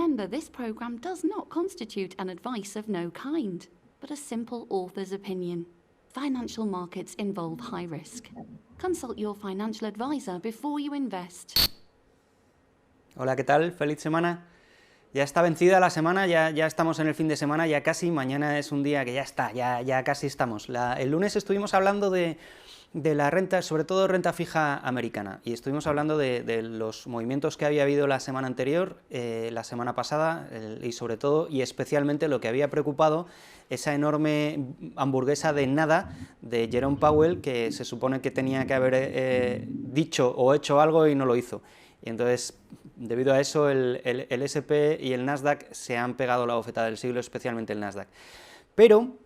Remember, this program does not constitute an advice of no kind, but a simple author's opinion. Financial markets involve high risk. Consult your financial advisor before you invest. Hola, ¿qué tal? Feliz semana. Ya está vencida la semana, ya estamos en el fin de semana, ya casi, mañana es un día que ya está, ya casi estamos. El lunes estuvimos hablando de la renta, sobre todo renta fija americana, y estuvimos hablando de los movimientos que había habido la semana anterior, la semana pasada, y sobre todo, y especialmente lo que había preocupado, esa enorme hamburguesa de nada de Jerome Powell, que se supone que tenía que haber dicho o hecho algo y no lo hizo. Y entonces, debido a eso, el S&P y el Nasdaq se han pegado la bofetada del siglo, especialmente el Nasdaq. Pero,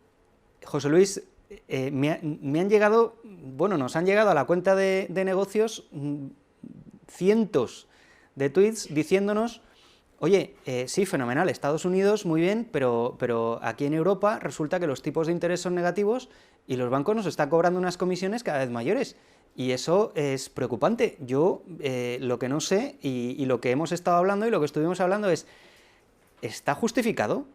José Luis, me han llegado, bueno, nos han llegado a la cuenta de negocios cientos de tweets diciéndonos, oye, sí, fenomenal, Estados Unidos, muy bien, pero aquí en Europa resulta que los tipos de interés son negativos y los bancos nos están cobrando unas comisiones cada vez mayores. Y eso es preocupante. Yo lo que no sé, y lo que hemos estado hablando y lo que estuvimos hablando es, ¿está justificado?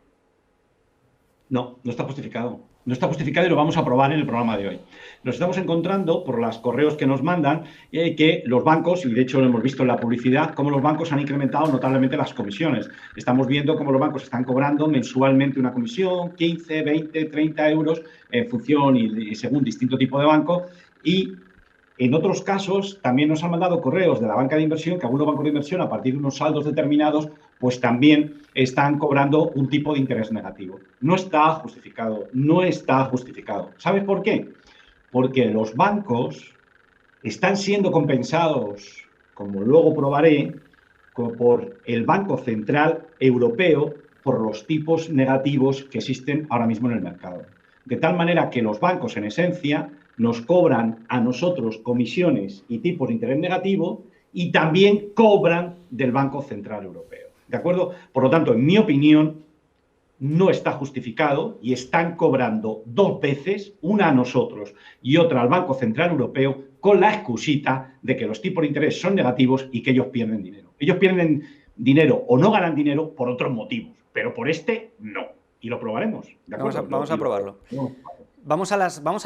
No, no está justificado. No está justificado y lo vamos a probar en el programa de hoy. Nos estamos encontrando, por los correos que nos mandan, que los bancos, y de hecho lo hemos visto en la publicidad, cómo los bancos han incrementado notablemente las comisiones. Estamos viendo cómo los bancos están cobrando mensualmente una comisión, 15, 20, 30 euros, en función y según distinto tipo de banco, y en otros casos, también nos han mandado correos de la banca de inversión, que algunos bancos de inversión, a partir de unos saldos determinados, pues también están cobrando un tipo de interés negativo. No está justificado, no está justificado. ¿Sabes por qué? Porque los bancos están siendo compensados, como luego probaré, por el Banco Central Europeo por los tipos negativos que existen ahora mismo en el mercado. De tal manera que los bancos, en esencia, nos cobran a nosotros comisiones y tipos de interés negativo y también cobran del Banco Central Europeo. ¿De acuerdo? Por lo tanto, en mi opinión, no está justificado y están cobrando dos veces, una a nosotros y otra al Banco Central Europeo, con la excusita de que los tipos de interés son negativos y que ellos pierden dinero. Ellos pierden dinero o no ganan dinero por otros motivos, pero por este no. Y lo probaremos. ¿De acuerdo? Vamos a probarlo. Vamos a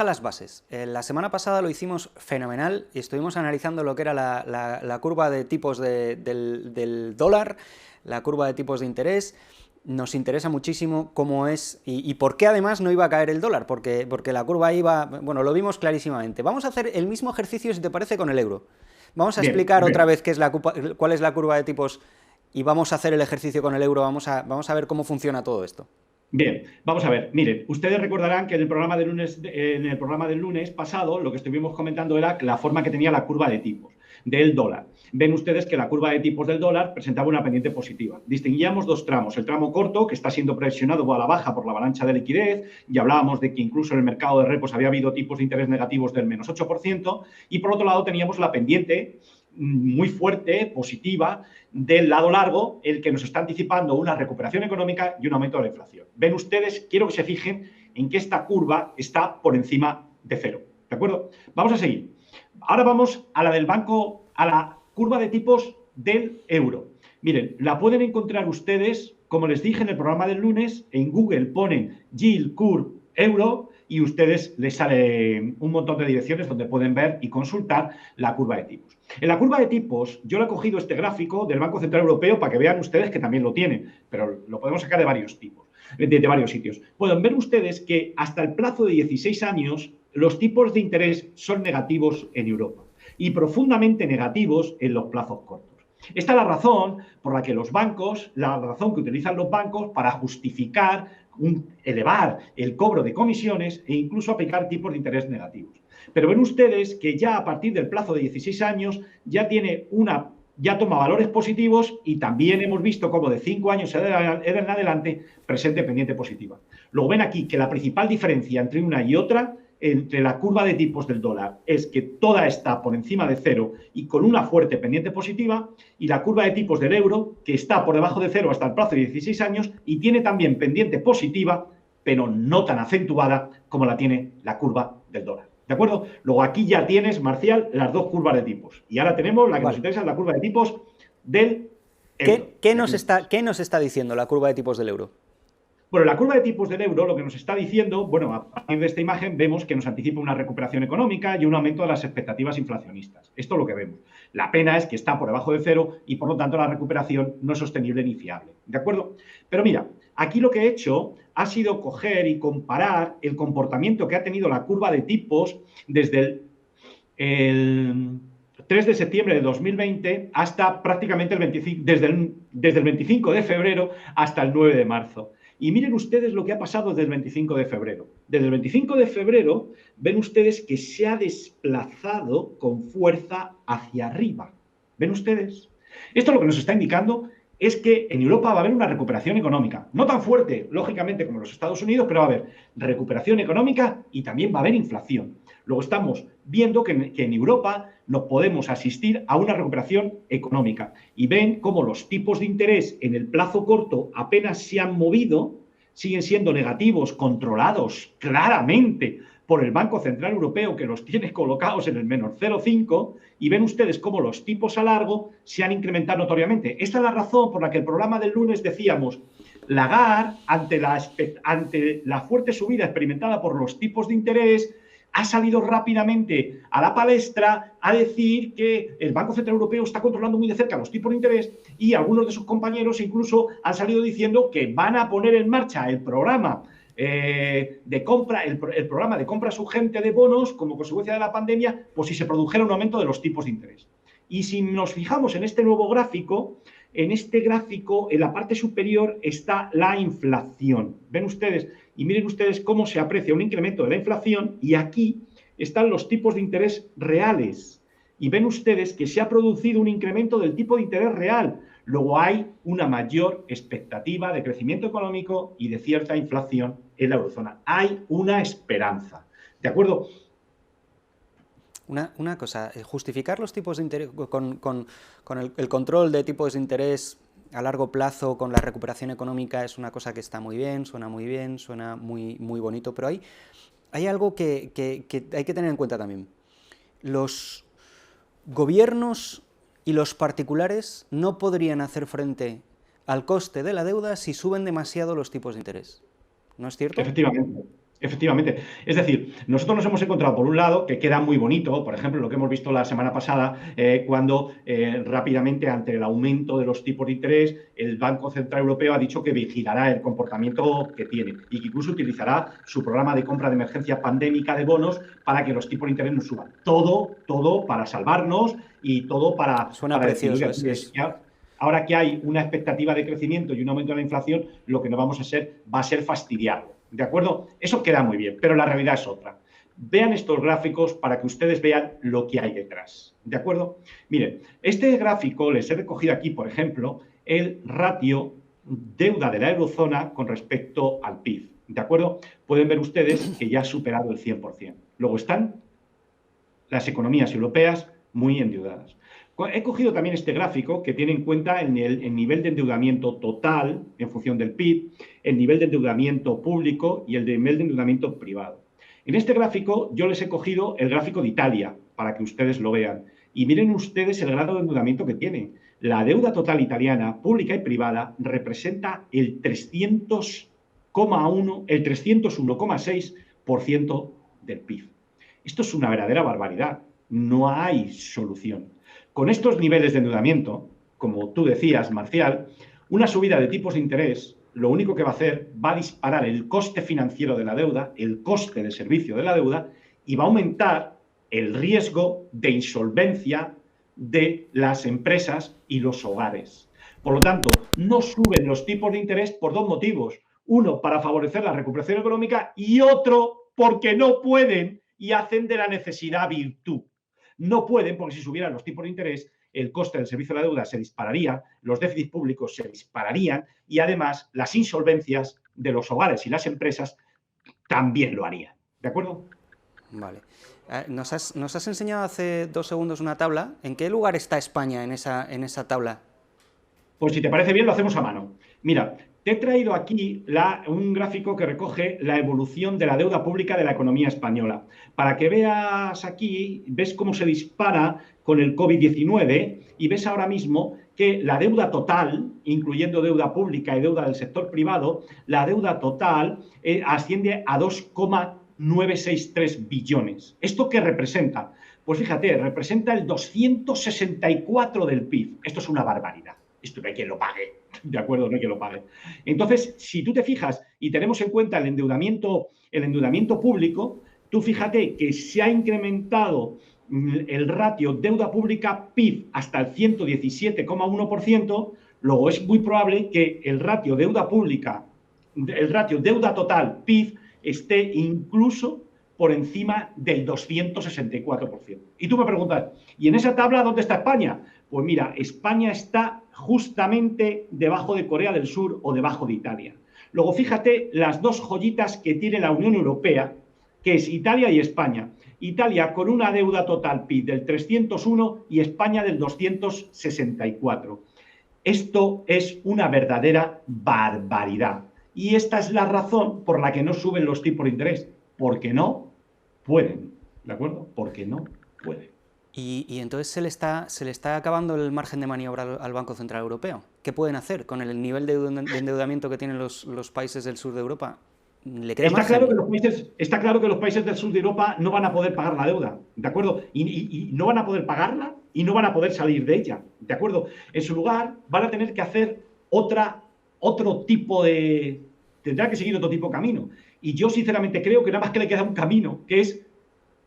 las bases. La semana pasada lo hicimos fenomenal y estuvimos analizando lo que era la curva de tipos del dólar, la curva de tipos de interés. Nos interesa muchísimo cómo es y por qué además no iba a caer el dólar, porque la curva iba, bueno, lo vimos clarísimamente. Vamos a hacer el mismo ejercicio, si te parece, con el euro. Vamos a explicar otra vez cuál es la curva de tipos y vamos a hacer el ejercicio con el euro, vamos a ver cómo funciona todo esto. Bien, vamos a ver. Miren, ustedes recordarán que en el programa del lunes pasado lo que estuvimos comentando era la forma que tenía la curva de tipos del dólar. Ven ustedes que la curva de tipos del dólar presentaba una pendiente positiva. Distinguíamos dos tramos. El tramo corto, que está siendo presionado a la baja por la avalancha de liquidez, y hablábamos de que incluso en el mercado de repos había habido tipos de interés negativos del menos 8%, y por otro lado teníamos la pendiente muy fuerte, positiva, del lado largo, el que nos está anticipando una recuperación económica y un aumento de la inflación. Ven ustedes, quiero que se fijen en que esta curva está por encima de cero. ¿De acuerdo? Vamos a seguir. Ahora vamos a la del banco, a la curva de tipos del euro. Miren, la pueden encontrar ustedes, como les dije en el programa del lunes, en Google ponen Yield Curve Euro y ustedes les sale un montón de direcciones donde pueden ver y consultar la curva de tipos. En la curva de tipos, yo le he cogido este gráfico del Banco Central Europeo para que vean ustedes que también lo tienen, pero lo podemos sacar de varios tipos, de varios sitios. Pueden ver ustedes que hasta el plazo de 16 años los tipos de interés son negativos en Europa y profundamente negativos en los plazos cortos. Esta es la razón por la que los bancos, la razón que utilizan los bancos para justificar elevar el cobro de comisiones e incluso aplicar tipos de interés negativos. Pero ven ustedes que ya a partir del plazo de 16 años ya toma valores positivos y también hemos visto cómo de 5 años en adelante presente pendiente positiva. Luego ven aquí que la principal diferencia entre una y otra, entre la curva de tipos del dólar, es que toda está por encima de cero y con una fuerte pendiente positiva, y la curva de tipos del euro, que está por debajo de cero hasta el plazo de 16 años y tiene también pendiente positiva, pero no tan acentuada como la tiene la curva del dólar. ¿De acuerdo? Luego aquí ya tienes, Marcial, las dos curvas de tipos. Y ahora tenemos la que nos interesa, la curva de tipos del ¿Qué nos está diciendo la curva de tipos del euro? Bueno, la curva de tipos del euro lo que nos está diciendo, bueno, a partir de esta imagen vemos que nos anticipa una recuperación económica y un aumento de las expectativas inflacionistas. Esto es lo que vemos. La pena es que está por debajo de cero y por lo tanto la recuperación no es sostenible ni fiable. ¿De acuerdo? Pero mira, aquí lo que he hecho ha sido coger y comparar el comportamiento que ha tenido la curva de tipos desde el 3 de septiembre de 2020 hasta prácticamente desde el 25 de febrero hasta el 9 de marzo. Y miren ustedes lo que ha pasado desde el 25 de febrero. Desde el 25 de febrero ven ustedes que se ha desplazado con fuerza hacia arriba. ¿Ven ustedes? Esto lo que nos está indicando es que en Europa va a haber una recuperación económica. No tan fuerte, lógicamente, como en los Estados Unidos, pero va a haber recuperación económica y también va a haber inflación. Luego estamos viendo que en Europa no podemos asistir a una recuperación económica. Y ven cómo los tipos de interés en el plazo corto apenas se han movido, siguen siendo negativos, controlados claramente por el Banco Central Europeo, que los tiene colocados en el menos 0,5, y ven ustedes cómo los tipos a largo se han incrementado notoriamente. Esta es la razón por la que el programa del lunes decíamos, Lagarde, ante la fuerte subida experimentada por los tipos de interés, ha salido rápidamente a la palestra a decir que el Banco Central Europeo está controlando muy de cerca los tipos de interés y algunos de sus compañeros incluso han salido diciendo que van a poner en marcha el programa de compra, el programa de compra urgente de bonos como consecuencia de la pandemia, pues si se produjera un aumento de los tipos de interés. Y si nos fijamos en este nuevo gráfico, en este gráfico, en la parte superior está la inflación. ¿Ven ustedes? Y miren ustedes cómo se aprecia un incremento de la inflación y aquí están los tipos de interés reales. Y ven ustedes que se ha producido un incremento del tipo de interés real. Luego hay una mayor expectativa de crecimiento económico y de cierta inflación en la eurozona. Hay una esperanza. ¿De acuerdo? Una cosa, justificar los tipos de interés con el control de tipos de interés a largo plazo con la recuperación económica es una cosa que está muy bien, suena muy bonito, pero hay algo que hay que tener en cuenta también. Los gobiernos y los particulares no podrían hacer frente al coste de la deuda si suben demasiado los tipos de interés. ¿No es cierto? Efectivamente. Efectivamente. Es decir, nosotros nos hemos encontrado, por un lado, que queda muy bonito, por ejemplo, lo que hemos visto la semana pasada, cuando rápidamente, ante el aumento de los tipos de interés, el Banco Central Europeo ha dicho que vigilará el comportamiento que tiene y que incluso utilizará su programa de compra de emergencia pandémica de bonos para que los tipos de interés no suban. Todo para salvarnos y todo para... Suena precioso. Ahora que hay una expectativa de crecimiento y un aumento de la inflación, lo que no vamos a hacer va a ser fastidiarlo. ¿De acuerdo? Eso queda muy bien, pero la realidad es otra. Vean estos gráficos para que ustedes vean lo que hay detrás. ¿De acuerdo? Miren, este gráfico les he recogido aquí, por ejemplo, el ratio deuda de la eurozona con respecto al PIB. ¿De acuerdo? Pueden ver ustedes que ya ha superado el 100%. Luego están las economías europeas muy endeudadas. He cogido también este gráfico que tiene en cuenta el nivel de endeudamiento total en función del PIB, el nivel de endeudamiento público y el nivel de endeudamiento privado. En este gráfico yo les he cogido el gráfico de Italia para que ustedes lo vean. Y miren ustedes el grado de endeudamiento que tiene. La deuda total italiana, pública y privada, representa el 301,6% del PIB. Esto es una verdadera barbaridad. No hay solución. Con estos niveles de endeudamiento, como tú decías, Marcial, una subida de tipos de interés lo único que va a hacer va a disparar el coste financiero de la deuda, el coste de servicio de la deuda y va a aumentar el riesgo de insolvencia de las empresas y los hogares. Por lo tanto, no suben los tipos de interés por dos motivos. Uno, para favorecer la recuperación económica y otro, porque no pueden y hacen de la necesidad virtud. No pueden, porque si subieran los tipos de interés, el coste del servicio de la deuda se dispararía, los déficits públicos se dispararían y además las insolvencias de los hogares y las empresas también lo harían. ¿De acuerdo? Vale. Nos has enseñado hace 2 segundos una tabla. ¿En qué lugar está España en esa tabla? Pues si te parece bien, lo hacemos a mano. Mira, te he traído aquí un gráfico que recoge la evolución de la deuda pública de la economía española. Para que veas aquí, ves cómo se dispara con el COVID-19 y ves ahora mismo que la deuda total, incluyendo deuda pública y deuda del sector privado, la deuda total asciende a 2,963 billones. ¿Esto qué representa? Pues fíjate, representa el 264 del PIB. Esto es una barbaridad. Esto no hay quien lo pague, ¿de acuerdo? No hay quien lo pague. Entonces, si tú te fijas y tenemos en cuenta el endeudamiento público, tú fíjate que se ha incrementado el ratio deuda pública PIB hasta el 117,1%, luego es muy probable que el ratio deuda pública, el ratio deuda total PIB esté incluso por encima del 264%. Y tú me preguntas, ¿y en esa tabla dónde está España? Pues mira, España está justamente debajo de Corea del Sur o debajo de Italia. Luego, fíjate las dos joyitas que tiene la Unión Europea, que es Italia y España. Italia con una deuda total PIB del 301 y España del 264. Esto es una verdadera barbaridad. Y esta es la razón por la que no suben los tipos de interés. Porque no pueden, ¿de acuerdo? Porque no pueden. Y entonces se le está acabando el margen de maniobra al Banco Central Europeo. ¿Qué pueden hacer con el nivel de endeudamiento que tienen los países del sur de Europa? ¿Le queda margen? Está claro que los países del sur de Europa no van a poder pagar la deuda, ¿de acuerdo? Y no van a poder pagarla y no van a poder salir de ella, ¿de acuerdo? En su lugar van a tener que hacer otro tipo de... Tendrá que seguir otro tipo de camino. Y yo sinceramente creo que nada más que le queda un camino, que es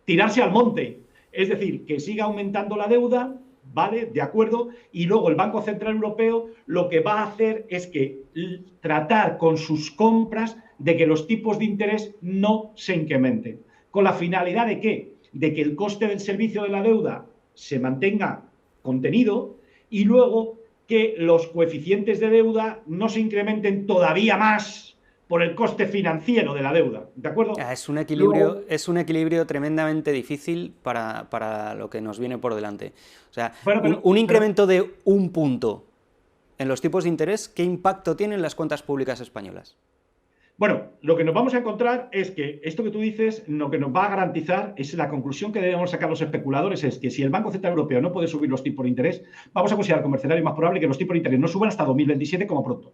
tirarse al monte. Es decir, que siga aumentando la deuda, ¿vale? De acuerdo. Y luego el Banco Central Europeo lo que va a hacer es que tratar con sus compras de que los tipos de interés no se incrementen. ¿Con la finalidad de qué? De que el coste del servicio de la deuda se mantenga contenido y luego que los coeficientes de deuda no se incrementen todavía más por el coste financiero de la deuda, ¿de acuerdo? Es un equilibrio tremendamente difícil para lo que nos viene por delante. O sea, un incremento de un punto en los tipos de interés, ¿qué impacto tienen en las cuentas públicas españolas? Bueno, lo que nos vamos a encontrar es que esto que tú dices, lo que nos va a garantizar es la conclusión que debemos sacar los especuladores, es que si el Banco Central Europeo no puede subir los tipos de interés, vamos a considerar como escenario más probable que los tipos de interés no suban hasta 2027 como pronto.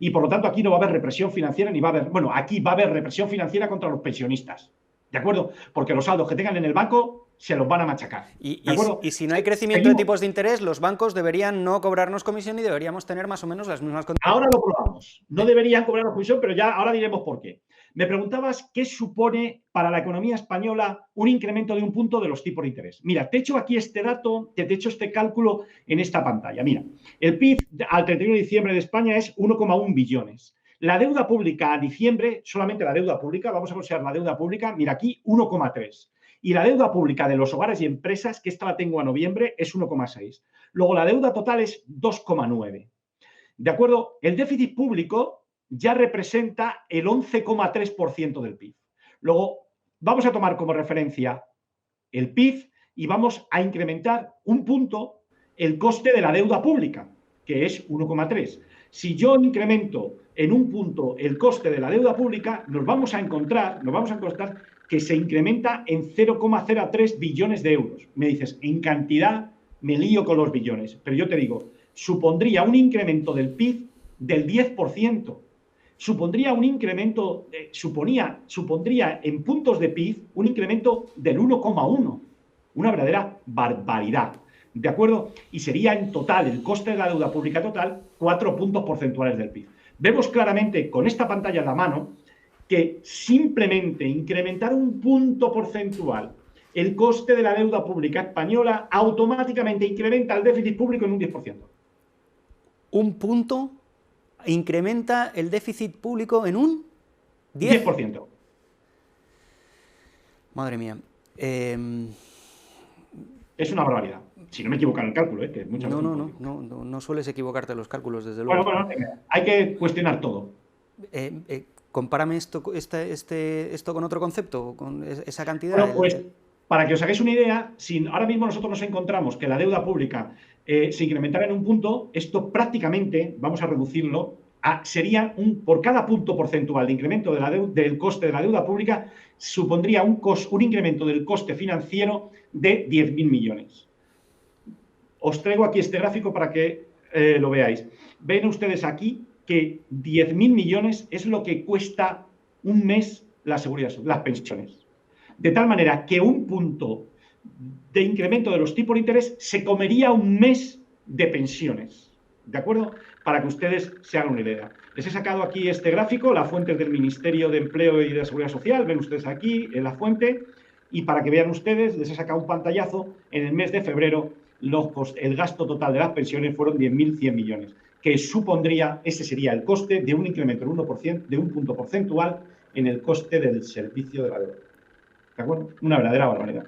Y por lo tanto aquí no va a haber represión financiera ni va a haber... Bueno, aquí va a haber represión financiera contra los pensionistas, ¿de acuerdo? Porque los saldos que tengan en el banco se los van a machacar. ¿De acuerdo? Y si no hay crecimiento de tipos de interés, los bancos deberían no cobrarnos comisión y deberíamos tener más o menos las mismas condiciones. Ahora lo probamos. No deberían cobrarnos comisión, pero ya ahora diremos por qué. Me preguntabas qué supone para la economía española un incremento de un punto de los tipos de interés. Mira, te he hecho aquí este dato, te he hecho este cálculo en esta pantalla. Mira, el PIB al 31 de diciembre de España es 1,1 billones. La deuda pública a diciembre, solamente la deuda pública, vamos a considerar la deuda pública, mira aquí, 1,3. Y la deuda pública de los hogares y empresas, que esta la tengo a noviembre, es 1,6. Luego la deuda total es 2,9. ¿De acuerdo? El déficit público ya representa el 11,3% del PIB. Luego, vamos a tomar como referencia el PIB y vamos a incrementar un punto el coste de la deuda pública, que es 1,3. Si yo incremento en un punto el coste de la deuda pública, nos vamos a encontrar que se incrementa en 0,03 billones de euros. Me dices, en cantidad me lío con los billones, pero yo te digo, supondría un incremento del PIB del 10%. Supondría un incremento, supondría en puntos de PIB un incremento del 1,1. Una verdadera barbaridad, ¿de acuerdo? Y sería en total, el coste de la deuda pública total, 4 puntos porcentuales del PIB. Vemos claramente con esta pantalla en la mano que simplemente incrementar un punto porcentual el coste de la deuda pública española automáticamente incrementa el déficit público en un 10%. Un punto incrementa el déficit público en un 10%. Madre mía. Es una barbaridad. Si no me equivoco en el cálculo, que muchas veces no sueles equivocarte en los cálculos, desde luego. Bueno, hay que cuestionar todo. Compárame esto con otro concepto, con esa cantidad. Bueno, pues, para que os hagáis una idea, si ahora mismo nosotros nos encontramos que la deuda pública se incrementara en un punto, esto prácticamente, vamos a reducirlo, sería por cada punto porcentual de incremento del coste de la deuda pública, supondría un incremento del coste financiero de 10.000 millones. Os traigo aquí este gráfico para que lo veáis. Ven ustedes aquí que 10.000 millones es lo que cuesta un mes las pensiones. De tal manera que un punto de incremento de los tipos de interés se comería un mes de pensiones. ¿De acuerdo? Para que ustedes se hagan una idea. Les he sacado aquí este gráfico, la fuente es del Ministerio de Empleo y de la Seguridad Social. Ven ustedes aquí en la fuente. Y para que vean ustedes, les he sacado un pantallazo. En el mes de febrero, el gasto total de las pensiones fueron 10.100 millones, que supondría, ese sería el coste de un incremento de 1%, de un punto porcentual en el coste del servicio de la deuda. ¿De acuerdo? Una verdadera barbaridad.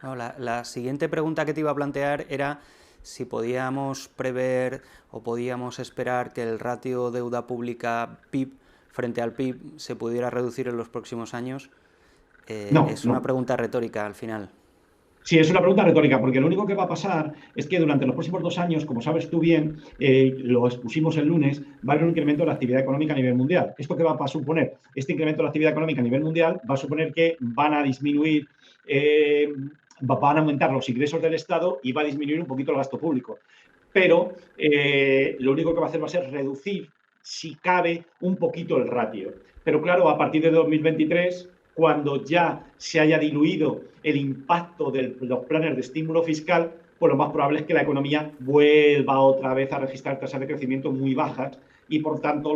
No, la siguiente pregunta que te iba a plantear era si podíamos prever o podíamos esperar que el ratio deuda pública PIB frente al PIB se pudiera reducir en los próximos años. Es una pregunta retórica al final. Sí, es una pregunta retórica, porque lo único que va a pasar es que durante los próximos 2 años, como sabes tú bien, lo expusimos el lunes, va a haber un incremento de la actividad económica a nivel mundial. ¿Esto qué va a suponer? Este incremento de la actividad económica a nivel mundial va a suponer que van a disminuir, van a aumentar los ingresos del Estado y va a disminuir un poquito el gasto público. Pero lo único que va a hacer va a ser reducir, si cabe, un poquito el ratio. Pero claro, a partir de 2023... cuando ya se haya diluido el impacto de los planes de estímulo fiscal, pues lo más probable es que la economía vuelva otra vez a registrar tasas de crecimiento muy bajas y, por tanto,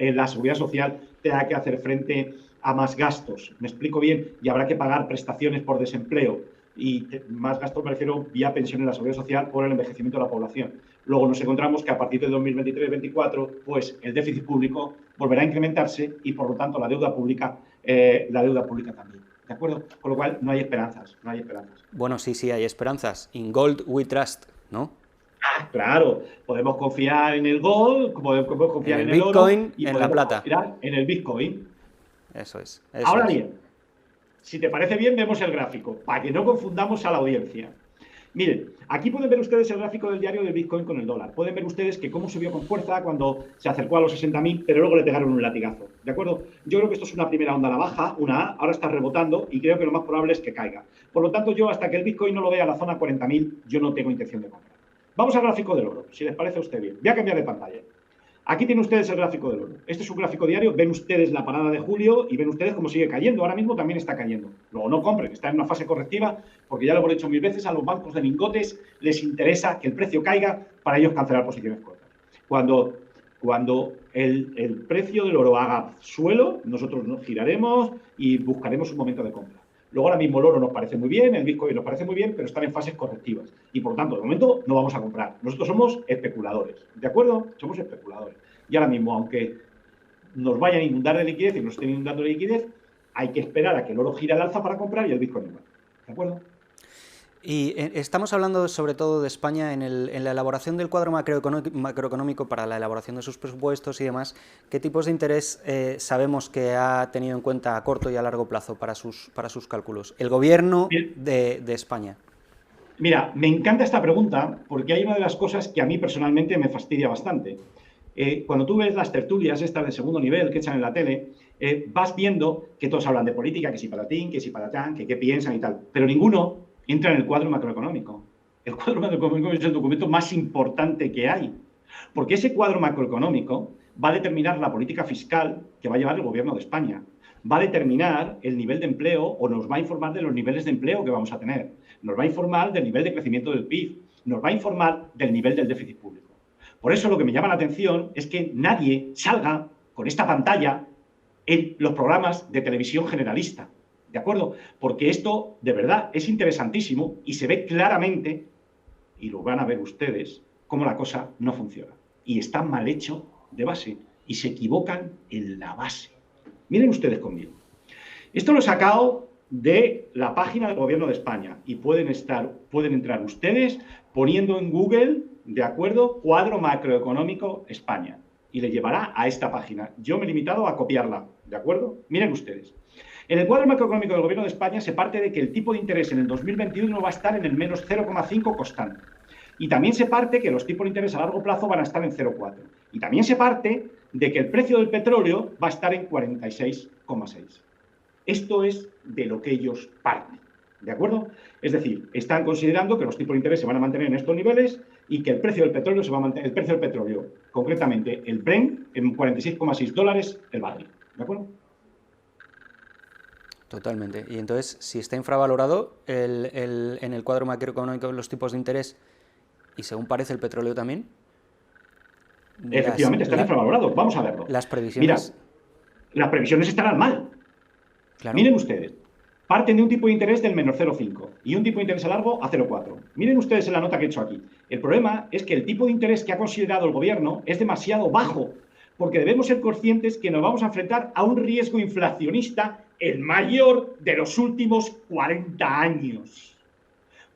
la seguridad social tenga que hacer frente a más gastos. ¿Me explico bien? Y habrá que pagar prestaciones por desempleo y más gastos, me refiero, vía pensión en la seguridad social por el envejecimiento de la población. Luego nos encontramos que a partir de 2023-2024, pues el déficit público volverá a incrementarse y, por lo tanto, la deuda pública también. ¿De acuerdo? Con lo cual, no hay esperanzas, no hay esperanzas. Bueno, sí, hay esperanzas. In gold we trust, ¿no? Claro, podemos confiar en el gold, podemos confiar en el Bitcoin, oro y en la plata. Confiar en el Bitcoin. Eso es. Ahora bien, si te parece bien, vemos el gráfico, para que no confundamos a la audiencia. Miren, aquí pueden ver ustedes el gráfico del diario del Bitcoin con el dólar. Pueden ver ustedes que cómo subió con fuerza cuando se acercó a los 60.000, pero luego le pegaron un latigazo. ¿De acuerdo? Yo creo que esto es una primera onda a la baja, una A, ahora está rebotando y creo que lo más probable es que caiga. Por lo tanto, yo hasta que el Bitcoin no lo vea a la zona 40.000, yo no tengo intención de comprar. Vamos al gráfico del oro, si les parece a usted bien. Voy a cambiar de pantalla. Aquí tienen ustedes el gráfico del oro. Este es un gráfico diario. Ven ustedes la parada de julio y ven ustedes cómo sigue cayendo. Ahora mismo también está cayendo. Luego no compren, está en una fase correctiva, porque ya lo hemos dicho 1000 veces, a los bancos de lingotes les interesa que el precio caiga para ellos cancelar posiciones cortas. Cuando el precio del oro haga suelo, nosotros nos giraremos y buscaremos un momento de compra. Luego ahora mismo el oro nos parece muy bien, el Bitcoin nos parece muy bien, pero están en fases correctivas. Y por lo tanto, de momento no vamos a comprar. Nosotros somos especuladores, ¿de acuerdo? Somos especuladores. Y ahora mismo, aunque nos vayan a inundar de liquidez y nos estén inundando de liquidez, hay que esperar a que el oro gire al alza para comprar y el Bitcoin igual. ¿De acuerdo? Y estamos hablando sobre todo de España en la elaboración del cuadro macroeconómico para la elaboración de sus presupuestos y demás. ¿Qué tipos de interés sabemos que ha tenido en cuenta a corto y a largo plazo para sus cálculos el gobierno de España? Mira, me encanta esta pregunta porque hay una de las cosas que a mí personalmente me fastidia bastante. Cuando tú ves las tertulias estas de segundo nivel que echan en la tele, vas viendo que todos hablan de política, que si patatín, que si patatán, que qué piensan y tal, pero ninguno entra en el cuadro macroeconómico. El cuadro macroeconómico es el documento más importante que hay, porque ese cuadro macroeconómico va a determinar la política fiscal que va a llevar el gobierno de España, va a determinar el nivel de empleo o nos va a informar de los niveles de empleo que vamos a tener, nos va a informar del nivel de crecimiento del PIB, nos va a informar del nivel del déficit público. Por eso lo que me llama la atención es que nadie salga con esta pantalla en los programas de televisión generalista. ¿De acuerdo? Porque esto, de verdad, es interesantísimo y se ve claramente, y lo van a ver ustedes, cómo la cosa no funciona. Y está mal hecho de base y se equivocan en la base. Miren ustedes conmigo. Esto lo he sacado de la página del Gobierno de España y pueden entrar ustedes poniendo en Google, ¿de acuerdo?, cuadro macroeconómico España y le llevará a esta página. Yo me he limitado a copiarla, ¿de acuerdo? Miren ustedes. En el cuadro macroeconómico del Gobierno de España se parte de que el tipo de interés en el 2021 va a estar en el menos 0,5 constante. Y también se parte que los tipos de interés a largo plazo van a estar en 0,4. Y también se parte de que el precio del petróleo va a estar en 46,6. Esto es de lo que ellos parten, ¿de acuerdo? Es decir, están considerando que los tipos de interés se van a mantener en estos niveles y que el precio del petróleo se va a mantener, el precio del petróleo, concretamente el Brent, en 46,6 dólares el barril, ¿de acuerdo? Totalmente. Y entonces, si está infravalorado en el cuadro macroeconómico los tipos de interés, y según parece el petróleo también... Efectivamente, están infravalorados. Vamos a verlo. Las previsiones... Mira, las previsiones estarán mal. Claro. Miren ustedes, parten de un tipo de interés del menos 0,5 y un tipo de interés a largo a 0,4. Miren ustedes en la nota que he hecho aquí. El problema es que el tipo de interés que ha considerado el gobierno es demasiado bajo, porque debemos ser conscientes que nos vamos a enfrentar a un riesgo inflacionista el mayor de los últimos 40 años.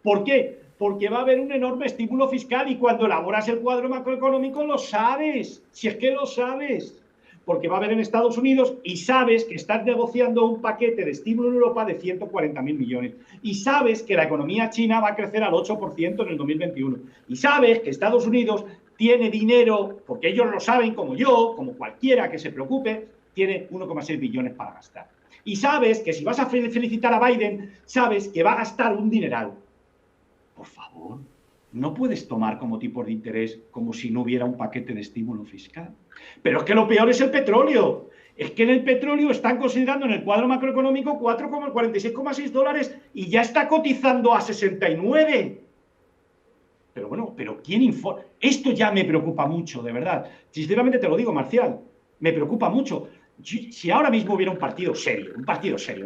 ¿Por qué? Porque va a haber un enorme estímulo fiscal y cuando elaboras el cuadro macroeconómico lo sabes, si es que lo sabes. Porque va a haber en Estados Unidos y sabes que estás negociando un paquete de estímulo en Europa de 140.000 millones. Y sabes que la economía china va a crecer al 8% en el 2021. Y sabes que Estados Unidos tiene dinero, porque ellos lo saben como yo, como cualquiera que se preocupe, tiene 1,6 billones para gastar. Y sabes que si vas a felicitar a Biden, sabes que va a gastar un dineral. Por favor, no puedes tomar como tipo de interés como si no hubiera un paquete de estímulo fiscal. Pero es que lo peor es el petróleo. Es que en el petróleo están considerando en el cuadro macroeconómico 46,6 dólares y ya está cotizando a 69. Pero bueno, ¿pero quién informa? Esto ya me preocupa mucho, de verdad. Sinceramente te lo digo, Marcial, me preocupa mucho. Si ahora mismo hubiera un partido serio,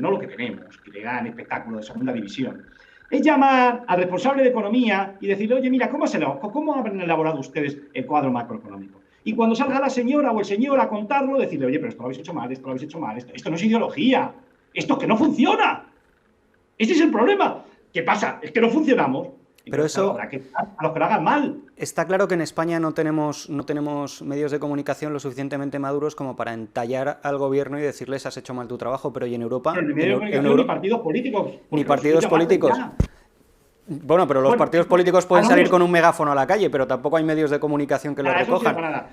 no lo que tenemos, que le dan espectáculo de segunda división, es llamar al responsable de economía y decirle, oye, mira, ¿cómo han elaborado ustedes el cuadro macroeconómico? Y cuando salga la señora o el señor a contarlo, decirle, oye, pero esto lo habéis hecho mal, esto lo habéis hecho mal, esto no es ideología, esto es que no funciona. Ese es el problema. ¿Qué pasa? Es que no funcionamos. Pero eso... A los que lo hagan mal. Está claro que en España no tenemos medios de comunicación lo suficientemente maduros como para entallar al gobierno y decirles has hecho mal tu trabajo, pero ¿y en Europa? Pero ni partidos políticos. Ni partidos políticos. Bueno, pero los partidos políticos pueden salir con un megáfono a la calle, pero tampoco hay medios de comunicación que lo recojan. Claro.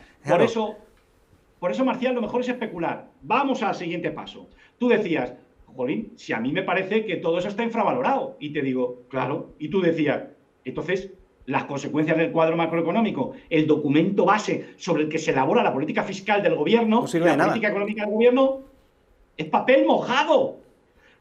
Por eso, Marcial, lo mejor es especular. Vamos al siguiente paso. Tú decías, jolín, si a mí me parece que todo eso está infravalorado. Y te digo, claro. Y tú decías, entonces, las consecuencias del cuadro macroeconómico, el documento base sobre el que se elabora la política fiscal del gobierno, no sirve de nada. Política económica del gobierno, es papel mojado.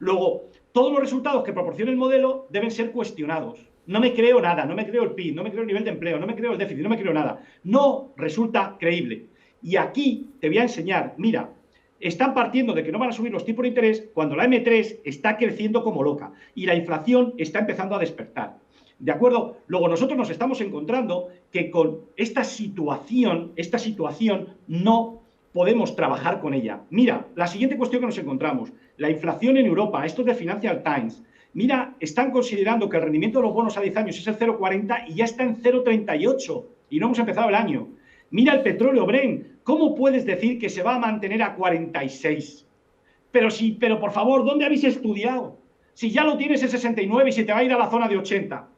Luego, todos los resultados que proporciona el modelo deben ser cuestionados. No me creo nada, no me creo el PIB, no me creo el nivel de empleo, no me creo el déficit, no me creo nada. No resulta creíble. Y aquí te voy a enseñar, mira, están partiendo de que no van a subir los tipos de interés cuando la M3 está creciendo como loca y la inflación está empezando a despertar. ¿De acuerdo? Luego nosotros nos estamos encontrando que con esta situación no podemos trabajar con ella. Mira, la siguiente cuestión que nos encontramos, la inflación en Europa, esto es de Financial Times. Mira, están considerando que el rendimiento de los bonos a 10 años es el 0,40 y ya está en 0,38 y no hemos empezado el año. Mira el petróleo, Brent, ¿cómo puedes decir que se va a mantener a 46? Pero por favor, ¿dónde habéis estudiado? Si ya lo tienes en 69 y se te va a ir a la zona de 80.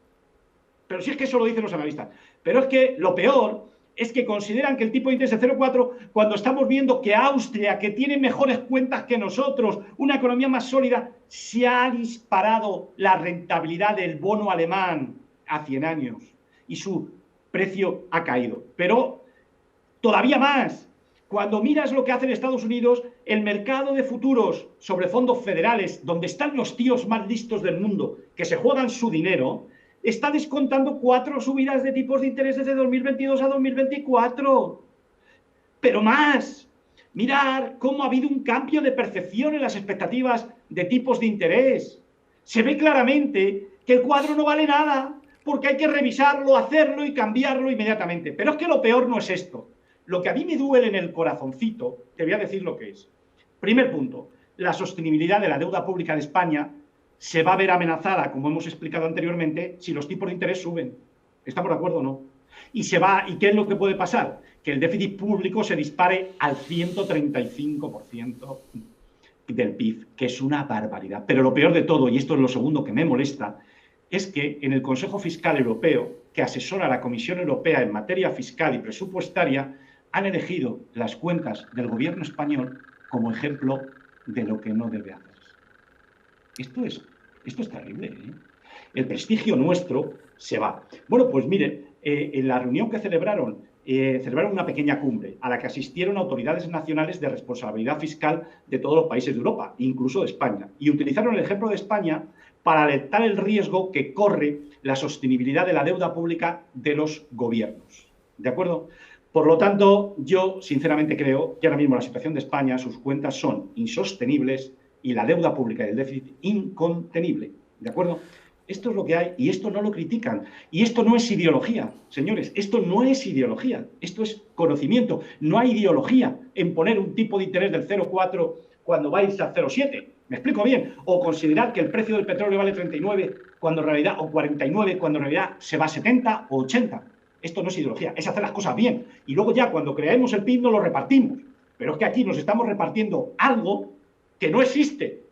Pero si es que eso lo dicen los analistas. Pero es que lo peor es que consideran que el tipo de interés es 0,4 cuando estamos viendo que Austria, que tiene mejores cuentas que nosotros, una economía más sólida, se ha disparado la rentabilidad del bono alemán a 100 años y su precio ha caído. Pero todavía más, cuando miras lo que hace en Estados Unidos, el mercado de futuros sobre fondos federales, donde están los tíos más listos del mundo, que se juegan su dinero, está descontando 4 subidas de tipos de interés desde 2022 a 2024. Pero más, mirar cómo ha habido un cambio de percepción en las expectativas de tipos de interés. Se ve claramente que el cuadro no vale nada, porque hay que revisarlo, hacerlo y cambiarlo inmediatamente. Pero es que lo peor no es esto. Lo que a mí me duele en el corazoncito, te voy a decir lo que es. Primer punto, la sostenibilidad de la deuda pública de España se va a ver amenazada, como hemos explicado anteriormente, si los tipos de interés suben. ¿Estamos de acuerdo o no? ¿Y qué es lo que puede pasar? Que el déficit público se dispare al 135% del PIB, que es una barbaridad. Pero lo peor de todo, y esto es lo segundo que me molesta, es que en el Consejo Fiscal Europeo, que asesora a la Comisión Europea en materia fiscal y presupuestaria, han elegido las cuentas del gobierno español como ejemplo de lo que no debe hacerse. Esto es terrible, ¿eh? El prestigio nuestro se va. Bueno, pues miren, en la reunión que celebraron una pequeña cumbre a la que asistieron autoridades nacionales de responsabilidad fiscal de todos los países de Europa, incluso de España, y utilizaron el ejemplo de España para alertar el riesgo que corre la sostenibilidad de la deuda pública de los gobiernos. ¿De acuerdo? Por lo tanto, yo sinceramente creo que ahora mismo la situación de España, sus cuentas son insostenibles y la deuda pública y el déficit incontenible. ¿De acuerdo? Esto es lo que hay y esto no lo critican. Y esto no es ideología, señores. Esto no es ideología. Esto es conocimiento. No hay ideología en poner un tipo de interés del 0,4 cuando vais a 0,7. ¿Me explico bien? O considerar que el precio del petróleo vale 39 cuando en realidad, o 49 cuando en realidad se va a 70 o 80. Esto no es ideología. Es hacer las cosas bien. Y luego ya cuando creemos el PIB no lo repartimos. Pero es que aquí nos estamos repartiendo algo que no existe.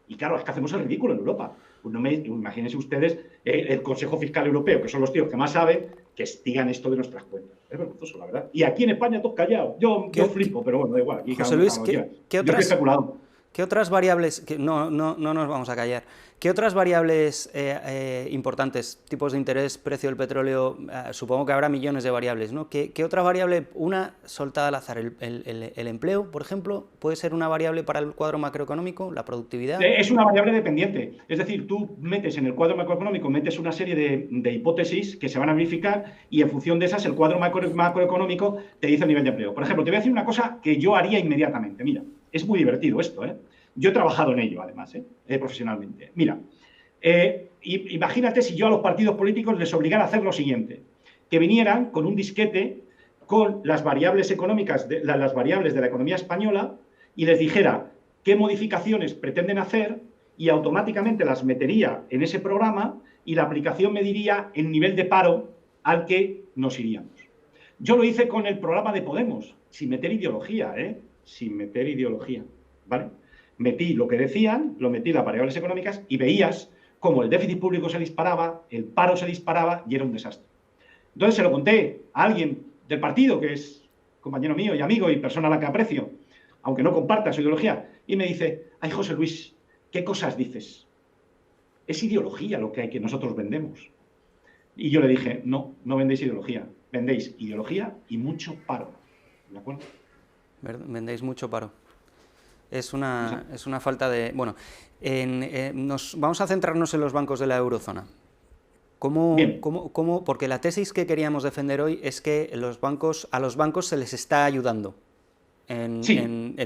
Y claro, es que hacemos el ridículo en Europa. Pues no imagínense ustedes el Consejo Fiscal Europeo, que son los tíos que más saben, que estigan esto de nuestras cuentas. Es vergonzoso, la verdad. Y aquí en España todos callados. Yo flipo, pero bueno, da igual. Aquí José Luis, ¿qué otras variables, no nos vamos a callar, qué otras variables importantes, tipos de interés, precio del petróleo, supongo que habrá millones de variables, ¿no? ¿Qué otra variable, una soltada al azar, el empleo, por ejemplo, puede ser una variable para el cuadro macroeconómico, la productividad? Es una variable dependiente, es decir, tú metes en el cuadro macroeconómico, metes una serie de hipótesis que se van a verificar y en función de esas el cuadro macroeconómico te dice el nivel de empleo. Por ejemplo, te voy a decir una cosa que yo haría inmediatamente, mira. Es muy divertido esto, ¿eh? Yo he trabajado en ello, además, profesionalmente. Mira, imagínate si yo a los partidos políticos les obligara a hacer lo siguiente, que vinieran con un disquete con las variables económicas, las variables de la economía española y les dijera qué modificaciones pretenden hacer y automáticamente las metería en ese programa y la aplicación me diría el nivel de paro al que nos iríamos. Yo lo hice con el programa de Podemos, sin meter ideología, sin meter ideología, ¿vale? Metí lo que decían, lo metí las variables económicas y veías cómo el déficit público se disparaba, el paro se disparaba y era un desastre. Entonces se lo conté a alguien del partido, que es compañero mío y amigo y persona a la que aprecio, aunque no comparta su ideología, y me dice, ay, José Luis, ¿qué cosas dices? Es ideología lo que hay que nosotros vendemos. Y yo le dije, no vendéis ideología y mucho paro, ¿de acuerdo? Vendéis mucho paro. Es una falta de... Bueno, vamos a centrarnos en los bancos de la eurozona. Porque la tesis que queríamos defender hoy es que a los bancos se les está ayudando. El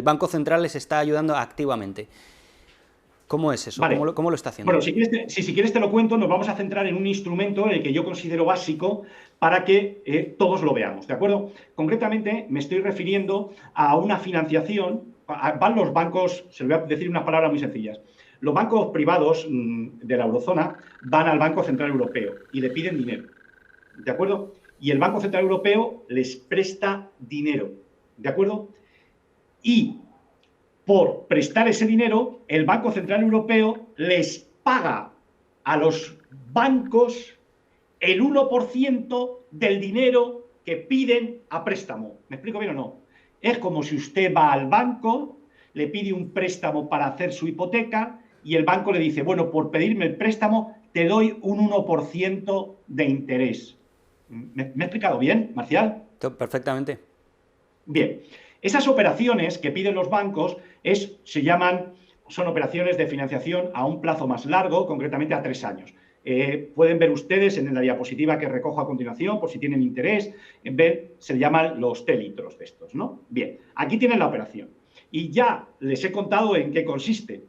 Banco Central les está ayudando activamente. ¿Cómo es eso? Vale. ¿Cómo lo está haciendo? Bueno, si quieres te lo cuento, nos vamos a centrar en un instrumento en el que yo considero básico para que todos lo veamos, ¿de acuerdo? Concretamente me estoy refiriendo a una financiación, van los bancos, se lo voy a decir unas palabras muy sencillas, los bancos privados de la eurozona van al Banco Central Europeo y le piden dinero, ¿de acuerdo? Y el Banco Central Europeo les presta dinero, ¿de acuerdo? Y por prestar ese dinero, el Banco Central Europeo les paga a los bancos el 1% del dinero que piden a préstamo. ¿Me explico bien o no? Es como si usted va al banco, le pide un préstamo para hacer su hipoteca y el banco le dice, bueno, por pedirme el préstamo te doy un 1% de interés. ¿Me he explicado bien, Marcial? Perfectamente. Bien. Esas operaciones que piden los bancos son operaciones de financiación a un plazo más largo, concretamente a 3 años. Pueden ver ustedes en la diapositiva que recojo a continuación, por si tienen interés, se llaman los T-litros de estos, ¿no? Bien, aquí tienen la operación. Y ya les he contado en qué consiste.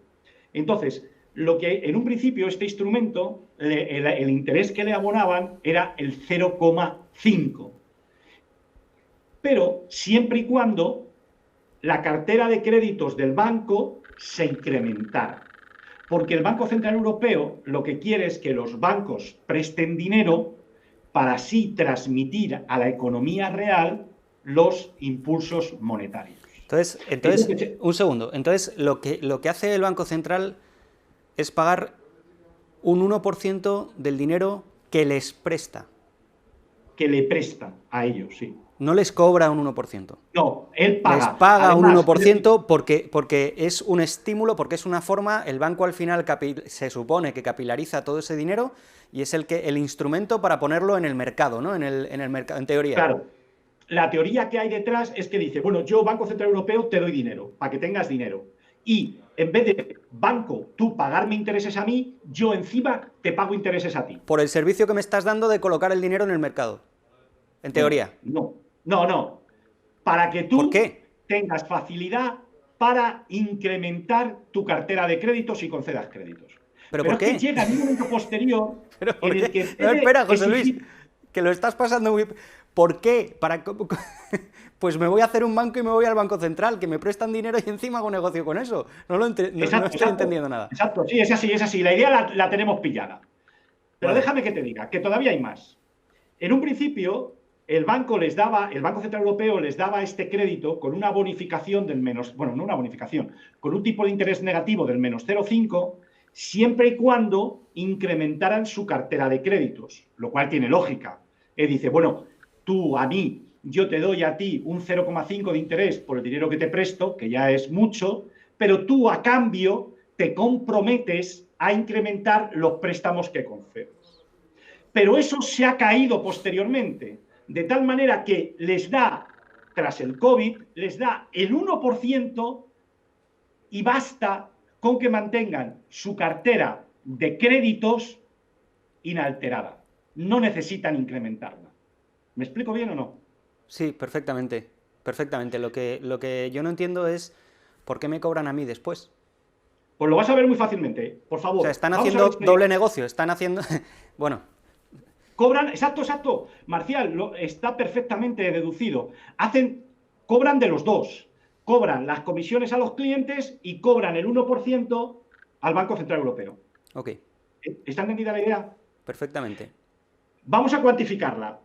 Entonces, lo que en un principio este instrumento, el interés que le abonaban era el 0,5. Pero siempre y cuando la cartera de créditos del banco se incrementara. Porque el Banco Central Europeo lo que quiere es que los bancos presten dinero para así transmitir a la economía real los impulsos monetarios. Entonces un segundo. Entonces, lo que hace el Banco Central es pagar Un 1% del dinero que les presta. Que le presta a ellos, sí. No les cobra un 1%. No, él paga. Les paga Además, un 1% porque es un estímulo, porque es una forma, el banco al final se supone que capilariza todo ese dinero y es el instrumento para ponerlo en el mercado, ¿no? En el mercado, en teoría. Claro. La teoría que hay detrás es que dice, bueno, yo, Banco Central Europeo, te doy dinero, para que tengas dinero. Y en vez de, banco, tú pagarme intereses a mí, yo encima te pago intereses a ti. Por el servicio que me estás dando de colocar el dinero en el mercado. En teoría. No. Para que ¿Por tú qué? tengas facilidad para incrementar tu cartera de créditos y concedas créditos. ¿Pero Pero por es qué? que llega en un momento posterior ¿Pero por en el qué? que... No, espera, José exigir... Luis, que lo estás pasando muy... ¿Por qué? Pues me voy a hacer un banco y me voy al Banco Central, que me prestan dinero y encima hago negocio con eso. No estoy entendiendo nada. Exacto, sí, es así. La idea la tenemos pillada. Pero Vale. déjame que te diga, que todavía hay más. En un principio, el Banco Central Europeo les daba este crédito con una bonificación del menos... Bueno, no una bonificación, con un tipo de interés negativo del menos 0,5, siempre y cuando incrementaran su cartera de créditos, lo cual tiene lógica. Él dice, bueno, tú a mí, yo te doy a ti un 0,5 de interés por el dinero que te presto, que ya es mucho, pero tú a cambio te comprometes a incrementar los préstamos que concedes. Pero eso se ha caído posteriormente, de tal manera que les da, tras el COVID, les da el 1% y basta con que mantengan su cartera de créditos inalterada. No necesitan incrementarla. ¿Me explico bien o no? Sí, perfectamente. Perfectamente. Lo que yo no entiendo es por qué me cobran a mí después. Pues lo vas a ver muy fácilmente, por favor. O sea, están haciendo doble negocio, están haciendo... Bueno. Cobran, exacto. Marcial, está perfectamente deducido. Cobran de los dos. Cobran las comisiones a los clientes y cobran el 1% al Banco Central Europeo. Ok. ¿Está entendida la idea? Perfectamente. Vamos a cuantificarla.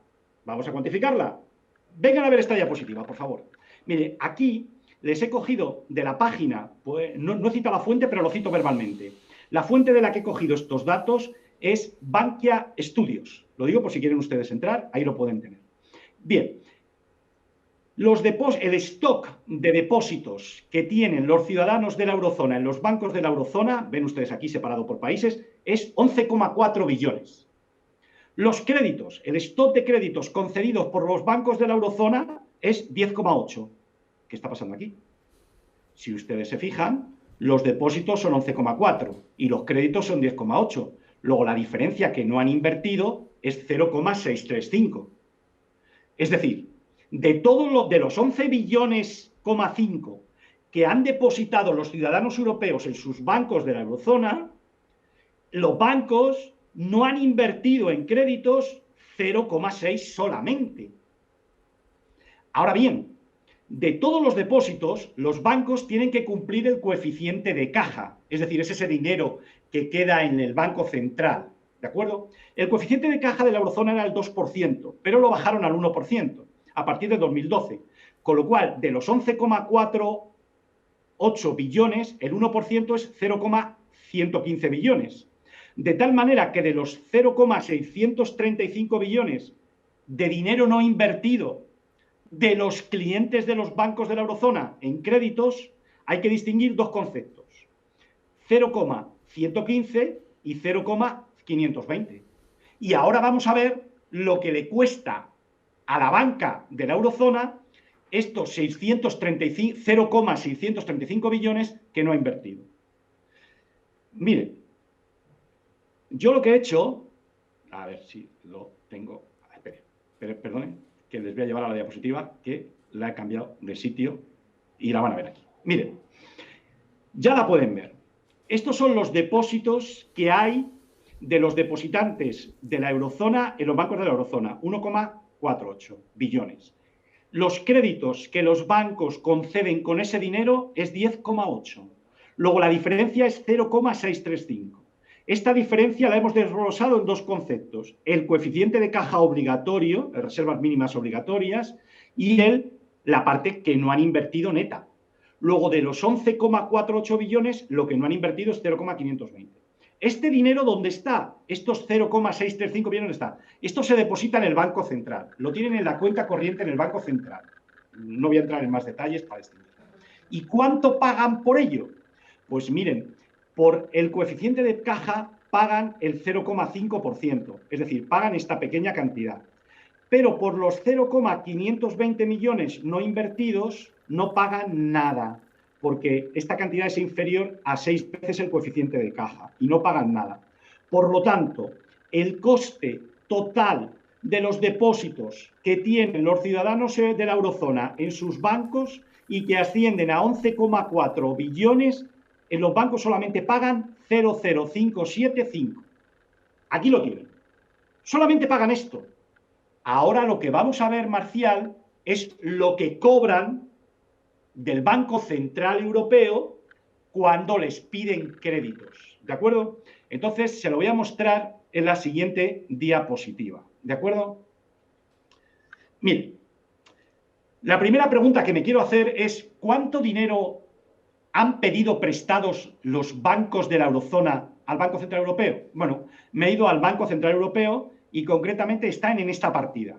Vengan a ver esta diapositiva, por favor. Mire, aquí les he cogido de la página, pues, no he citado la fuente, pero lo cito verbalmente. La fuente de la que he cogido estos datos es Bankia Studios. Lo digo por si quieren ustedes entrar, ahí lo pueden tener. Bien, el stock de depósitos que tienen los ciudadanos de la eurozona en los bancos de la eurozona, ven ustedes aquí separado por países, es 11,4 billones. Los créditos, el stock de créditos concedidos por los bancos de la eurozona es 10,8. ¿Qué está pasando aquí? Si ustedes se fijan, los depósitos son 11,4 y los créditos son 10,8. Luego la diferencia que no han invertido es 0,635. Es decir, de los 11 billones, que han depositado los ciudadanos europeos en sus bancos de la eurozona, los bancos no han invertido en créditos 0,6 solamente. Ahora bien, de todos los depósitos, los bancos tienen que cumplir el coeficiente de caja, es decir, es ese dinero que queda en el Banco Central, ¿de acuerdo? El coeficiente de caja de la eurozona era el 2%, pero lo bajaron al 1% a partir de 2012, con lo cual, de los 11,48 billones, el 1% es 0,115 billones. De tal manera que de los 0,635 billones de dinero no invertido de los clientes de los bancos de la eurozona en créditos, hay que distinguir dos conceptos: 0,115 y 0,520. Y ahora vamos a ver lo que le cuesta a la banca de la eurozona estos 0,635 billones que no ha invertido. Miren, yo lo que he hecho, a ver si lo tengo, perdonen, que les voy a llevar a la diapositiva, que la he cambiado de sitio y la van a ver aquí. Miren, ya la pueden ver. Estos son los depósitos que hay de los depositantes de la eurozona en los bancos de la eurozona, 1,48 billones. Los créditos que los bancos conceden con ese dinero es 10,8. Luego la diferencia es 0,635. Esta diferencia la hemos desglosado en dos conceptos: el coeficiente de caja obligatorio, las reservas mínimas obligatorias, y la parte que no han invertido neta. Luego, de los 11,48 billones, lo que no han invertido es 0,520. ¿Este dinero dónde está? Estos 0,635 billones, ¿dónde está? Esto se deposita en el Banco Central. Lo tienen en la cuenta corriente en el Banco Central. No voy a entrar en más detalles para distinguir. ¿Y cuánto pagan por ello? Pues miren, por el coeficiente de caja pagan el 0,5%, es decir, pagan esta pequeña cantidad. Pero por los 0,520 millones no invertidos no pagan nada, porque esta cantidad es inferior a 6 veces el coeficiente de caja y no pagan nada. Por lo tanto, el coste total de los depósitos que tienen los ciudadanos de la eurozona en sus bancos y que ascienden a 11,4 billones, en los bancos solamente pagan 0,0575. Aquí lo tienen. Solamente pagan esto. Ahora lo que vamos a ver, Marcial, es lo que cobran del Banco Central Europeo cuando les piden créditos. ¿De acuerdo? Entonces, se lo voy a mostrar en la siguiente diapositiva. ¿De acuerdo? Miren, la primera pregunta que me quiero hacer es ¿cuánto dinero han pedido prestados los bancos de la eurozona al Banco Central Europeo? Bueno, me he ido al Banco Central Europeo y concretamente están en esta partida.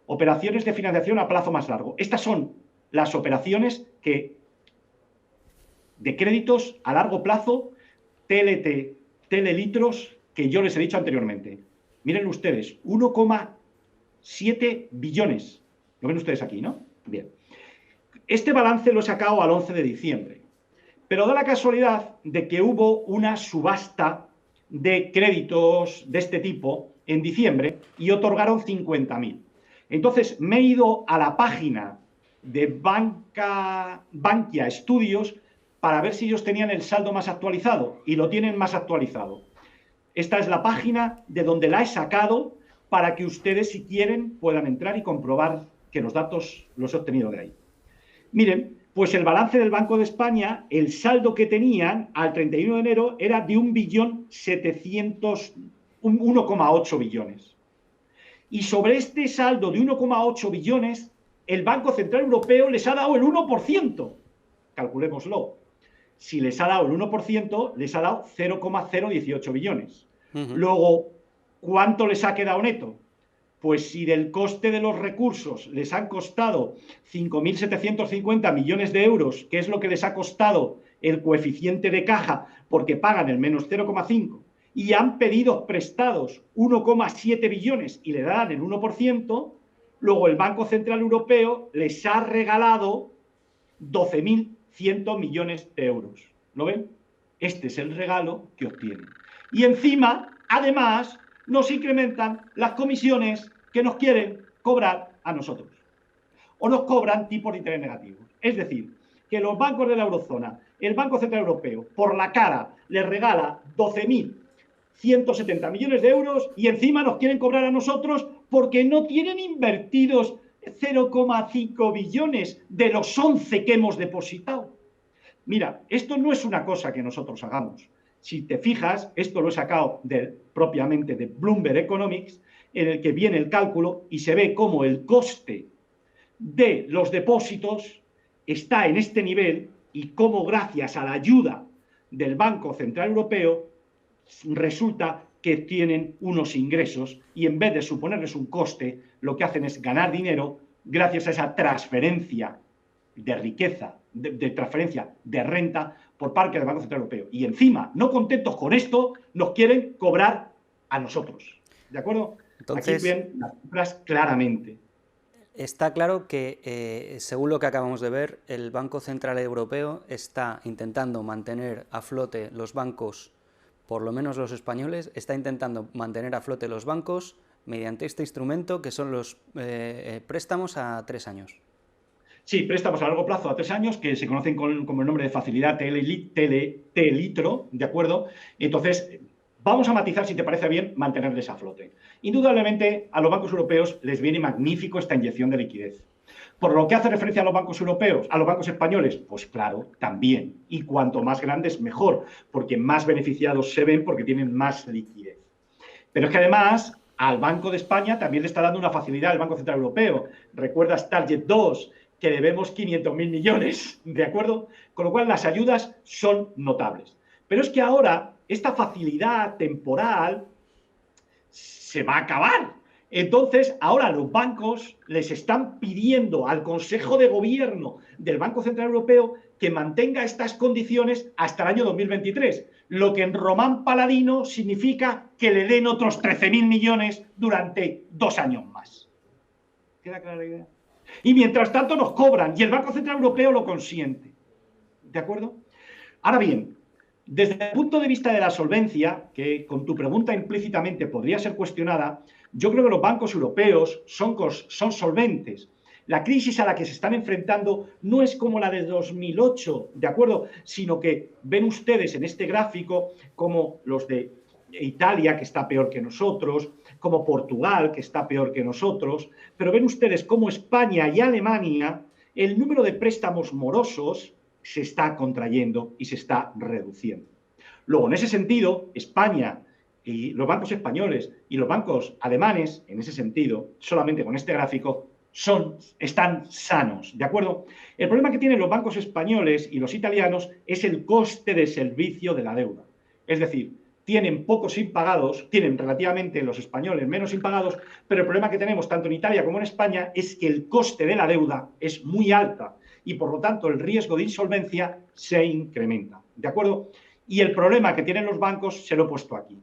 Operaciones de financiación a plazo más largo. Estas son las operaciones de créditos a largo plazo, TLT, telelitros, que yo les he dicho anteriormente. Miren ustedes, 1,7 billones. Lo ven ustedes aquí, ¿no? Bien. Este balance lo he sacado al 11 de diciembre. Pero da la casualidad de que hubo una subasta de créditos de este tipo en diciembre y otorgaron 50.000. Entonces me he ido a la página de Bankia Estudios para ver si ellos tenían el saldo más actualizado y lo tienen más actualizado. Esta es la página de donde la he sacado para que ustedes, si quieren, puedan entrar y comprobar que los datos los he obtenido de ahí. Miren, pues el balance del Banco de España, el saldo que tenían al 31 de enero era de 1,8 billones. Y sobre este saldo de 1,8 billones, el Banco Central Europeo les ha dado el 1%. Calculémoslo. Si les ha dado el 1%, les ha dado 0,018 billones. Luego, ¿cuánto les ha quedado neto? Pues si del coste de los recursos les han costado 5.750 millones de euros, que es lo que les ha costado el coeficiente de caja, porque pagan el menos 0,5, y han pedido prestados 1,7 billones y le dan el 1%, luego el Banco Central Europeo les ha regalado 12.100 millones de euros. ¿Lo ven? Este es el regalo que obtienen. Y encima, además, nos incrementan las comisiones que nos quieren cobrar a nosotros. O nos cobran tipos de interés negativos. Es decir, que los bancos de la eurozona, el Banco Central Europeo, por la cara, les regala 12.170 millones de euros y encima nos quieren cobrar a nosotros porque no tienen invertidos 0,5 billones de los 11 que hemos depositado. Mira, esto no es una cosa que nosotros hagamos. Si te fijas, esto lo he sacado propiamente de Bloomberg Economics, en el que viene el cálculo y se ve cómo el coste de los depósitos está en este nivel y cómo gracias a la ayuda del Banco Central Europeo resulta que tienen unos ingresos y en vez de suponerles un coste, lo que hacen es ganar dinero gracias a esa transferencia de riqueza, de transferencia de renta por parte del Banco Central Europeo. Y encima, no contentos con esto, nos quieren cobrar a nosotros. ¿De acuerdo? Entonces, aquí ven las cifras claramente. Está claro que, según lo que acabamos de ver, el Banco Central Europeo está intentando mantener a flote los bancos, por lo menos los españoles, está intentando mantener a flote los bancos mediante este instrumento que son los préstamos a 3 años. Sí, préstamos a largo plazo a 3 años que se conocen como el nombre de facilidad telelitro, ¿de acuerdo? Entonces, vamos a matizar, si te parece bien, mantenerles a flote. Indudablemente, a los bancos europeos les viene magnífico esta inyección de liquidez. Por lo que hace referencia a los bancos europeos, a los bancos españoles, pues claro, también. Y cuanto más grandes, mejor, porque más beneficiados se ven porque tienen más liquidez. Pero es que además, al Banco de España también le está dando una facilidad al Banco Central Europeo. ¿Recuerdas Target 2? Que debemos 500.000 millones, ¿de acuerdo? Con lo cual las ayudas son notables. Pero es que ahora esta facilidad temporal se va a acabar. Entonces, ahora los bancos les están pidiendo al Consejo de Gobierno del Banco Central Europeo que mantenga estas condiciones hasta el año 2023, lo que en román paladino significa que le den otros 13.000 millones durante 2 años más. ¿Queda clara la idea? Y mientras tanto nos cobran y el Banco Central Europeo lo consiente. ¿De acuerdo? Ahora bien, desde el punto de vista de la solvencia, que con tu pregunta implícitamente podría ser cuestionada, yo creo que los bancos europeos son solventes. La crisis a la que se están enfrentando no es como la de 2008, ¿de acuerdo? Sino que ven ustedes en este gráfico como los de Italia, que está peor que nosotros, como Portugal, que está peor que nosotros, pero ven ustedes como España y Alemania, el número de préstamos morosos se está contrayendo y se está reduciendo. Luego, en ese sentido, España y los bancos españoles y los bancos alemanes, en ese sentido, solamente con este gráfico, están sanos, ¿de acuerdo? El problema que tienen los bancos españoles y los italianos es el coste de servicio de la deuda. Es decir, tienen pocos impagados, tienen relativamente los españoles menos impagados, pero el problema que tenemos tanto en Italia como en España es que el coste de la deuda es muy alta y por lo tanto el riesgo de insolvencia se incrementa, ¿de acuerdo? Y el problema que tienen los bancos se lo he puesto aquí.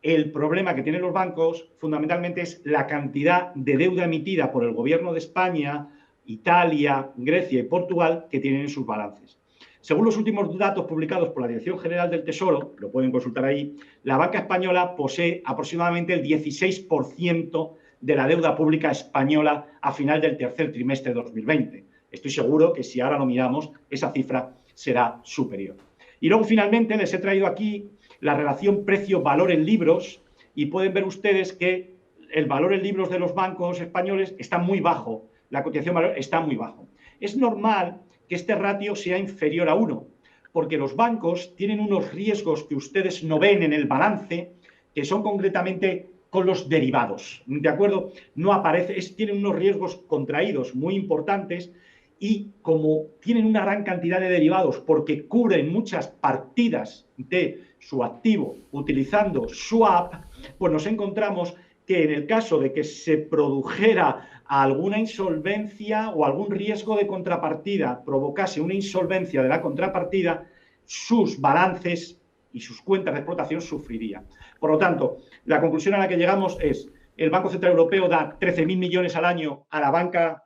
El problema que tienen los bancos fundamentalmente es la cantidad de deuda emitida por el gobierno de España, Italia, Grecia y Portugal que tienen en sus balances. Según los últimos datos publicados por la Dirección General del Tesoro, lo pueden consultar ahí, la banca española posee aproximadamente el 16% de la deuda pública española a final del tercer trimestre de 2020. Estoy seguro que si ahora lo miramos, esa cifra será superior. Y luego, finalmente, les he traído aquí la relación precio-valor en libros y pueden ver ustedes que el valor en libros de los bancos españoles está muy bajo, la cotización-valor está muy bajo. Es normal que este ratio sea inferior a 1, porque los bancos tienen unos riesgos que ustedes no ven en el balance, que son concretamente con los derivados, ¿de acuerdo? No aparece, tienen unos riesgos contraídos muy importantes y como tienen una gran cantidad de derivados porque cubren muchas partidas de su activo utilizando swap, pues nos encontramos que en el caso de que se produjera alguna insolvencia o algún riesgo de contrapartida provocase una insolvencia de la contrapartida, sus balances y sus cuentas de explotación sufrirían. Por lo tanto, la conclusión a la que llegamos es el Banco Central Europeo da 13.000 millones al año a la banca,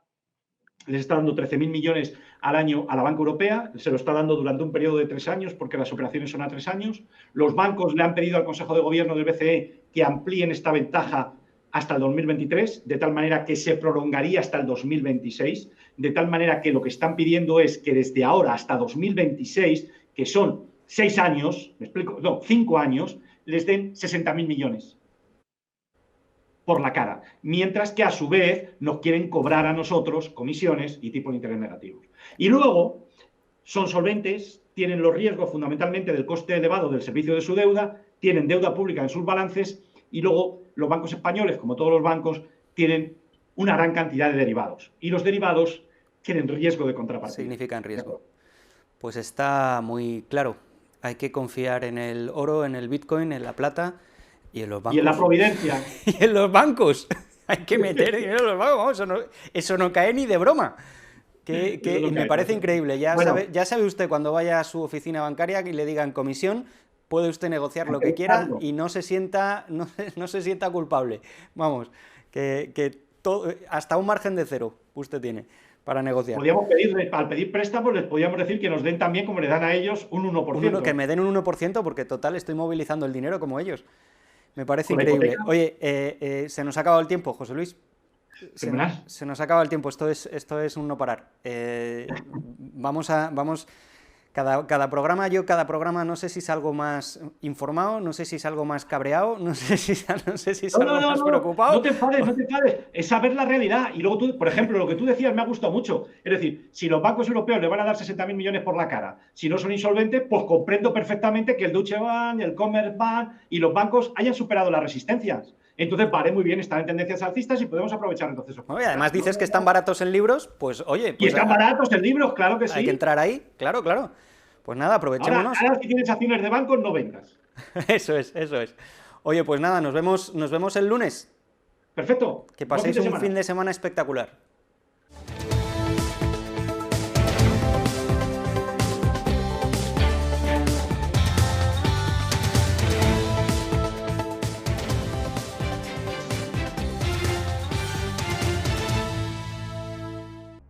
les está dando 13.000 millones al año a la banca europea, se lo está dando durante un periodo de 3 años porque las operaciones son a 3 años. Los bancos le han pedido al Consejo de Gobierno del BCE que amplíen esta ventaja hasta el 2023, de tal manera que se prolongaría hasta el 2026, de tal manera que lo que están pidiendo es que desde ahora hasta 2026, que son 6 años, ¿me explico? No, 5 años, les den 60.000 millones por la cara, mientras que a su vez nos quieren cobrar a nosotros comisiones y tipos de interés negativos. Y luego son solventes, tienen los riesgos fundamentalmente del coste elevado del servicio de su deuda, tienen deuda pública en sus balances y luego los bancos españoles, como todos los bancos, tienen una gran cantidad de derivados. Y los derivados tienen riesgo de contrapartida. Significan riesgo. Pues está muy claro. Hay que confiar en el oro, en el Bitcoin, en la plata y en los bancos. Y en la providencia. Y en los bancos. Hay que meter dinero en los bancos. Vamos, eso no cae ni de broma. Me parece increíble. Ya sabe usted cuando vaya a su oficina bancaria y le digan comisión, puede usted negociar lo que quiera y no se sienta culpable. Vamos, hasta un margen de cero usted tiene para negociar. Podríamos pedirle, al pedir préstamos, les podríamos decir que nos den también, como le dan a ellos, un 1%. Que me den un 1% porque, total, estoy movilizando el dinero como ellos. Me parece increíble. Oye, se nos ha acabado el tiempo, José Luis. Se nos acaba el tiempo. Esto es un no parar. Cada programa no sé si salgo más informado, no sé si salgo más cabreado, no sé si salgo más preocupado. No te enfades. Es saber la realidad. Y luego tú, por ejemplo, lo que tú decías me ha gustado mucho. Es decir, si los bancos europeos le van a dar 60.000 millones por la cara, si no son insolventes, pues comprendo perfectamente que el Deutsche Bank, el Commerzbank y los bancos hayan superado las resistencias. Entonces, vale, muy bien, están en tendencias alcistas y podemos aprovechar entonces eso. Oye, además dices que están baratos en libros, pues oye... Pues, y están baratos en libros, claro que sí. Hay que entrar ahí, claro. Pues nada, aprovechémonos. Ahora si tienes acciones de bancos, no vendas. Eso es, eso es. Oye, pues nada, nos vemos el lunes. Perfecto. Que Buen paséis fin de un semana. fin de semana espectacular.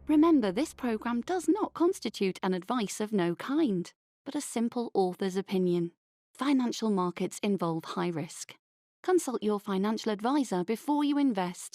Remember, this program does not constitute an advice of no kind, but a simple author's opinion. Financial markets involve high risk. Consult your financial advisor before you invest.